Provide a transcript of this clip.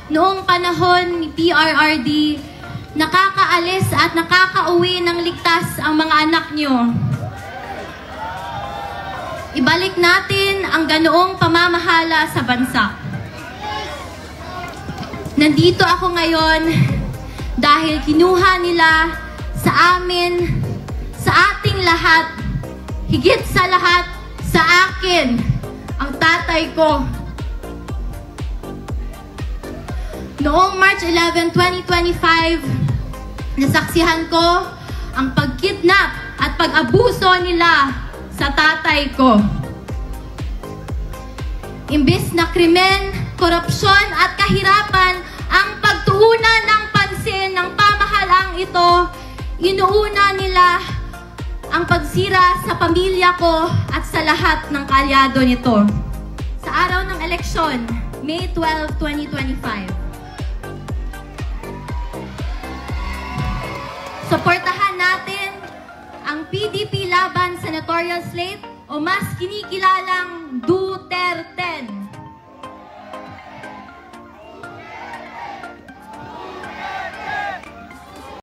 noong panahon ni PRRD, nakakaalis at nakakauwi ng ligtas ang mga anak nyo. Ibalik natin ang ganoong pamamahala sa bansa. Nandito ako ngayon dahil kinuha nila sa amin, sa ating lahat, higit sa lahat, sa akin, ang tatay ko. Noong March 11, 2025, nasaksihan ko ang pagkidnap at pag-abuso nila sa tatay ko. Imbis na krimen, korupsyon at kahirapan ang pagtuunan ng pansin ng pamahalang ito, inuuna nila ang pagsira sa pamilya ko at sa lahat ng kalyado nito. Sa araw ng eleksyon, May 12, 2025, suportahan natin ang PDP laban senatorial slate o mas kinikilalang Duterte.